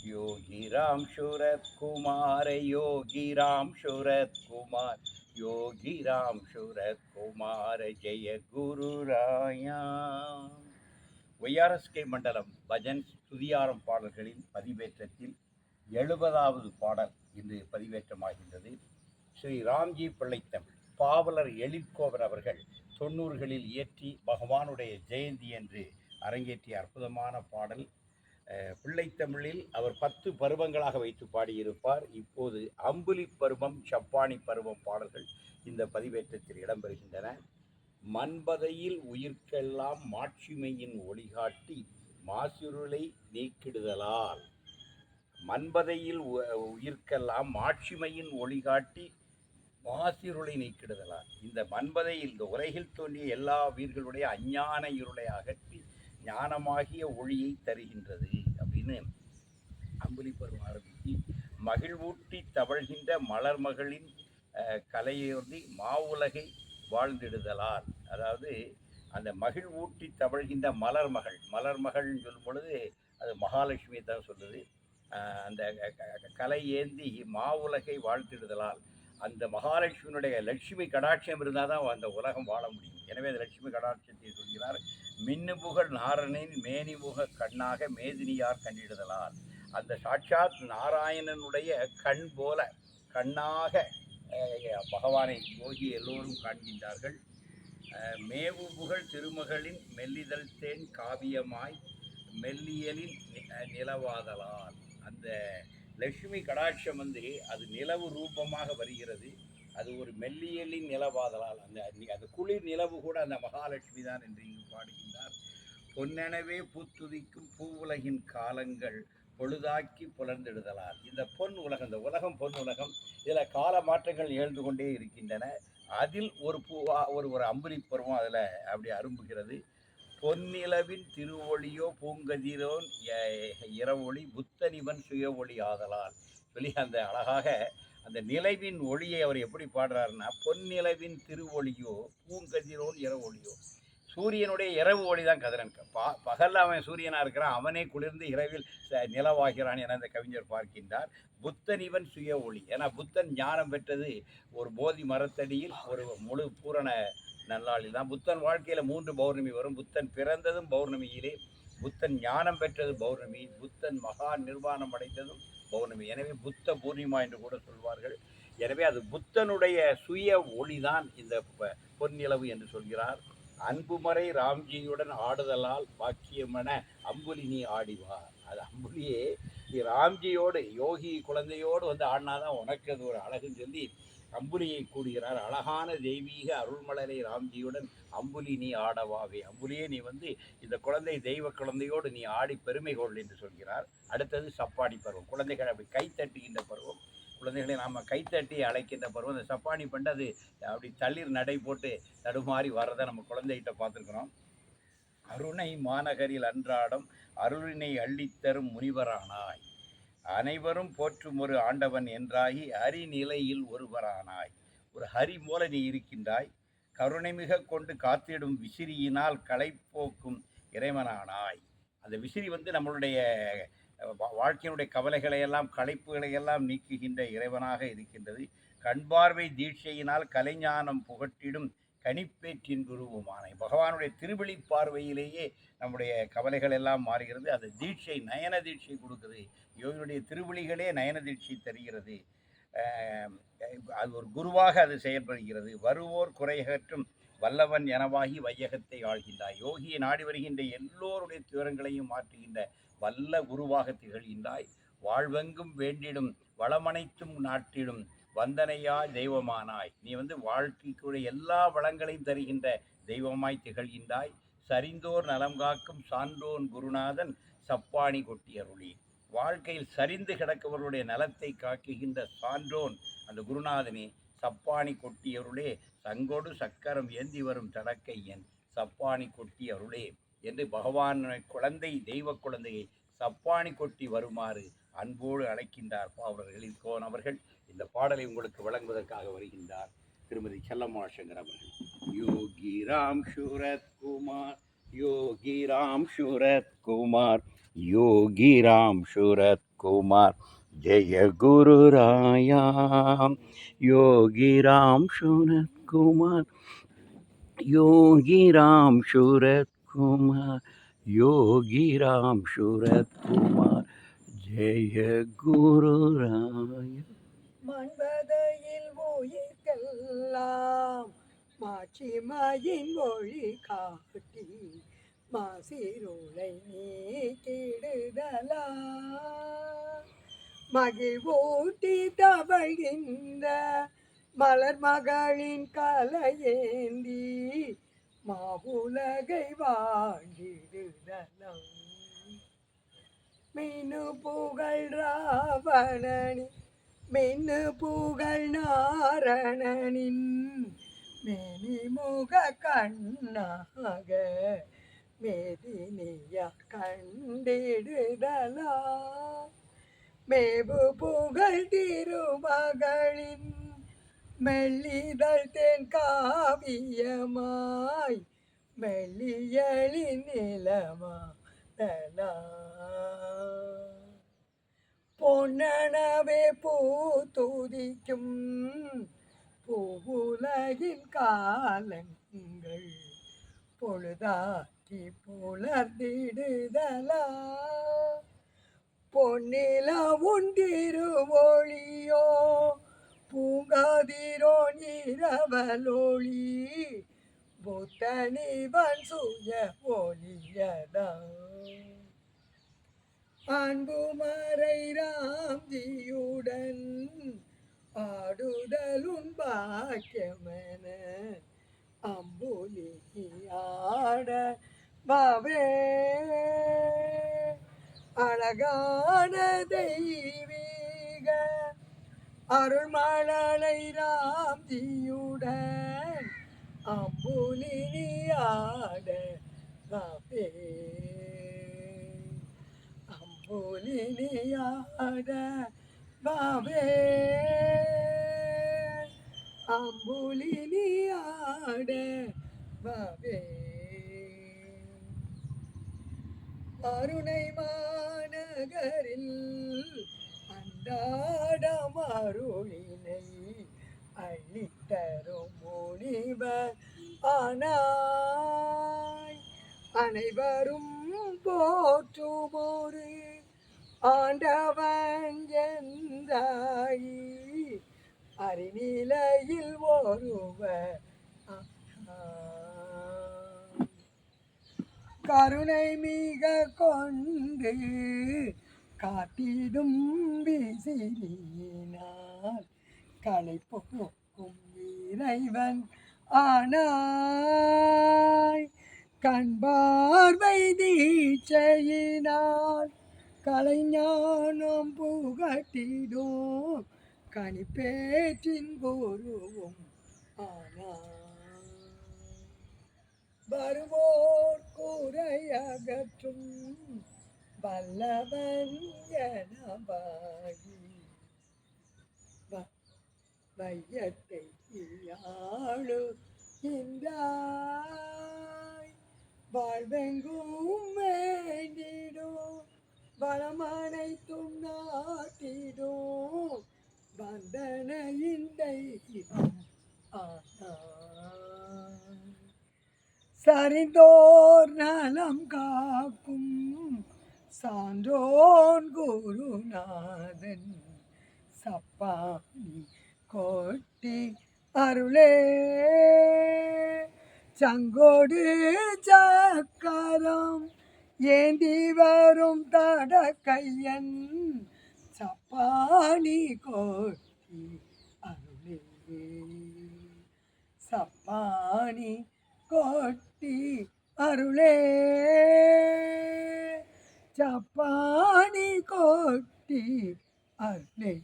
योगी राम शूरत कुमार, योगी राम शूरत कुमार, योगी राम शूरत कुमार, जय गुरु राया. ஒய்ஆர்எஸ்கே மண்டலம் பஜன் துதியாரம் பாடல்களின் பதிவேற்றத்தில் 70வது பாடல் இன்று பதிவேற்றமாகின்றது. ஸ்ரீ ராம்ஜி பிள்ளைத்தமிழ் பாவலர் எழிற்கோவர் அவர்கள் 90களில் இயற்றி பகவானுடைய ஜெயந்தி என்று அரங்கேற்றிய அற்புதமான பாடல். பிள்ளைத்தமிழில் அவர் 10 பருவங்களாக வைத்து பாடியிருப்பார். இப்போது அம்புலி பருவம், சப்பானி பருவம் பாடல்கள் இந்த பதிவேற்றத்தில் இடம்பெறுகின்றன. மண்பதையில் உயிர்க்கெல்லாம் மாட்சிமையின் ஒளிகாட்டி மாசிருளை நீக்கிடுதலால், மண்பதையில் உயிர்க்கெல்லாம் மாட்சிமையின் ஒளிகாட்டி மாசிருளை நீக்கிடுதலால், இந்த மண்பதையில் இந்த உலகில் தோன்றிய எல்லா உயிர்களுடைய அஞ்ஞான இருளை அகற்றி ஞானமாகிய ஒளியை தருகின்றது அப்படின்னு அம்புலி பருவம் ஆரம்பித்து, மகிழ்வூட்டி தவழ்கின்ற மலர் மகளின் கலையொன்றி மாவுலகை வாழ்ந்திடுதலால், அதாவது அந்த மகிழ்வூட்டி தவழ்கின்ற மலர் மகள்னு சொல்லும் பொழுது அது மகாலட்சுமியை தான் சொல்லுது. அந்த கலை ஏந்தி மாவுலகை வாழ்த்திடுதலால், அந்த மகாலட்சுமியினுடைய லட்சுமி கடாட்சியம் இருந்தால் தான் அந்த உலகம் வாழ முடியும். எனவே அந்த லட்சுமி கடாட்சியத்தை சொல்கிறார். மின்னுபுகழ் நாரணனின் மேனிமுக கண்ணாக மேதினியார் கண்டிடுதலால், அந்த சாட்சாத் நாராயணனுடைய கண் போல கண்ணாக பகவானை யோகி எல்லோரும் காண்கின்றார்கள். மேவு புகழ் திருமகளின் மெல்லிதழ் தேன் காவியமாய் மெல்லியலின் நிலவாதலால், அந்த லட்சுமி கடாட்சம் அது நிலவு ரூபமாக வருகிறது. அது ஒரு மெல்லியலின் நிலவாதலால், அந்த குளிர் நிலவு கூட அந்த மகாலட்சுமி தான் என்று இங்கு பாடுகின்றார். பொன்னெனவே பூத்துதிக்கும் பூவுலகின் காலங்கள் பொழுதாக்கி புலர்ந்திடுதலால், இந்த பொன் உலகம், இந்த உலகம் பொன் உலகம், இதில் கால மாற்றங்கள் நிகழ்ந்து கொண்டே இருக்கின்றன. அதில் ஒரு அம்புலி பருவம் அதில் அப்படி அரும்புகிறது. பொன்னிலவின் திருவொளியோ பூங்கதிரோன் இரவொளி புத்தனிவன் சுய ஒளி ஆதலால் சொல்லி அந்த அழகாக அந்த நிலவின் ஒளியை அவர் எப்படி பாடுறாருன்னா, பொன்னிலவின் திருவொளியோ பூங்கதிரோன் இரவொளியோ, சூரியனுடைய இரவு ஒளி தான் கதிரன். பகலில் அவன் சூரியனாக இருக்கிறான், அவனே குளிர்ந்து இரவில் நிலவாகிறான் என அந்த கவிஞர் பார்க்கின்றார். புத்தனிவன் சுய ஒளி, ஏன்னா புத்தன் ஞானம் பெற்றது ஒரு போதி மரத்தடியில் ஒரு முழு பூரண நல்லாளில் தான். புத்தன் வாழ்க்கையில் 3 பௌர்ணமி வரும். புத்தன் பிறந்ததும் பௌர்ணமியிலே, புத்தன் ஞானம் பெற்றது பௌர்ணமி, புத்தன் மகா நிர்வாணம் அடைந்ததும் பௌர்ணமி. எனவே புத்த பூர்ணிமா என்று கூட சொல்வார்கள். எனவே அது புத்தனுடைய சுய ஒளிதான் இந்த பொன்னிலவு என்று சொல்கிறார். அன்புமறை ராம்ஜியுடன் ஆடுதலால் பாக்கியமென அம்புலினி ஆடிவார். அது அம்புலியே நீ ராம்ஜியோடு யோகி குழந்தையோடு ஆடினாதான் உனக்கு அது ஒரு அழகுன்னு சொல்லி அம்புலியை கூடுகிறார். அழகான தெய்வீக அருள்மலரை ராம்ஜியுடன் அம்புலி நீ ஆடவாவே, அம்புலியே நீ இந்த குழந்தை தெய்வ குழந்தையோடு நீ ஆடி பெருமை கொள் என்று சொல்கிறார். அடுத்தது சப்பானி பருவம், குழந்தைகள் அப்படி கை தட்டுகின்ற பருவம், குழந்தைகளை நாம் கைத்தட்டி அழைக்கின்ற பருவம். அந்த சப்பானி பண்ணி அது அப்படி தளிர் நடை போட்டு தடுமாறி வர்றதை நம்ம குழந்தைகிட்ட பார்த்துருக்குறோம். அருணை மாநகரில் அன்றாடம் அருளினை அள்ளித்தரும் முனிவரானாய், அனைவரும் போற்றும் ஒரு ஆண்டவன் என்றாகி ஹரிநிலையில் ஒருவரானாய். ஒரு ஹரி போல நீ இருக்கின்றாய். கருணை மிக கொண்டு காத்திடும் விசிறியினால் களைப்போக்கும் இறைவனானாய். அந்த விசிறி நம்மளுடைய வாழ்க்கையினுடைய கவலைகளை எல்லாம் களைப்புகளை எல்லாம் நீக்குகின்ற இறைவனாக இருக்கின்றது. கண்பார்வை தீட்சையினால் கலைஞானம் புகட்டிடும் கனிப்பேற்றின் குருவுமானை. பகவானுடைய திருவிழி பார்வையிலேயே நம்முடைய கவலைகள் எல்லாம் மாறுகிறது. அந்த தீட்சை நயன தீட்சை கொடுக்குது. யோகியுடைய திருவிழிகளே நயன தீட்சை தருகிறது. அது ஒரு குருவாக அது செயல்படுகிறது. வருவோர் குறையகற்றும் வல்லவன் எனவாகி வையகத்தை ஆழ்கின்றாய். யோகியை நாடி வருகின்ற எல்லோருடைய துயரங்களையும் மாற்றுகின்ற வல்ல குருவாக திகழ்கின்றாய். வாழ்வெங்கும் வேண்டிடும் வளமனைத்தும் நாட்டிடும் வந்தனையா தெய்வமானாய். நீ வாழ்க்கைக்குரிய எல்லா வளங்களையும் தருகின்ற தெய்வமாய் திகழ்கின்றாய். சரிந்தோர் நலம் காக்கும் சான்றோன் குருநாதன் சப்பானி கொட்டியருளி. வாழ்க்கையில் சரிந்து கிடக்கவர்களுடைய நலத்தை காக்குகின்ற சான்றோன் அந்த குருநாதனே சப்பானி கொட்டியருளே, சங்கோடு சக்கரம் ஏந்தி வரும் தடக்கையன் சப்பானி கொட்டியருளே என்று பகவான் குழந்தை தெய்வ குழந்தையை சப்பானி கொட்டி வருமாறு அன்போடு அழைக்கின்றார் பாவலர் எழிற்கோன் அவர்கள். இந்த பாடலை உங்களுக்கு வழங்குவதற்காக வருகின்றார் திருமதி செல்லம்மா சங்கர் அவர்கள். யோகி ராம் சூரத் குமார், யோகி ராம் சூரத் குமார், யோகி ராம் சூரத் कुमार जय गुरु राया योगी राम सूरत कुमार योगी राम सूरत कुमार योगी राम सूरत कुमार जय गुरु राय மண்பதையில் உயிர்க்கெல்லாம் மாட்சிமையின் மொழி காட்டி மாசிருளை நீக்கிடுதலா மகிழ்வூட்டி தவழ்கின்ற மலர் மகளின் கலையேந்தி மாவுலகை வாழ்ந்திடுதலம் மீனு புகழ் ராவணனி மின்னு புகழ் நாரணனின் மேனிமுக கண்ணாக மேதினியா கண்டிடுதலா மேவு புகழ் திருமகளின் மெல்லிதழ் தேன் காவியமாய் மெல்லியலின் நிலமாதலா பொன்னனவே பூத்துதிக்கும் பூவுலகின் காலங்கள் பொழுதாக்கி புலர்ந்திடுதலா பொன்னில உண்டிருவொழியோ பூங்காதிரோ இரவலொளி புத்தனிவன் சுய ஒளியதான் அன்புமறை ராம்ஜியுடன் ஆடுதலுன் பாக்கியமென அம்புலி ஆட பாவே அழகான தெய்வீக அருள்மழலை ராம்ஜியுடன் அம்புலி ஆட பாவே அம்புலினியாட பாவே அம்புலினியாட பாவே அருணை மாநகரில் அந்தாடம் அருளினை அள்ளித்தரும் முனிவர் ஆனாய் அனைவரும் போற்றுமோரு ஆண்டவன் எந்தாயி அறிநிலையில் ஒருவர் கருணை மிக கொண்டு காட்டிடும் விசிறியினால் களை போக்கும் இறைவன் ஆனாய் கண்பார்வை தீட்சையினால் கலைஞானம் புகட்டிடும் கனிப்பேற்றின் குருவும் ஆனாய் வருவோர் குறையகற்றும் வல்லவன் எனவாகி வையத்தை ஆளுகின்றாய் வாழ்வெங்கும் வேண்டிடும் வளமனைத்தும் நாட்டிடும் வந்தனையின் தெய்வம் ஆனாய் சரிந்தோர் நலம் காக்கும் சான்றோன் குருநாதன் சப்பானி கோட்டி அருளே சங்கோடு சக்கரம் ஏந்தி வரும் தடக்கையன் சப்பானி கோட்டி அருளே சப்பானி கோட்டி அருளே சப்பானி கோட்டி அருளே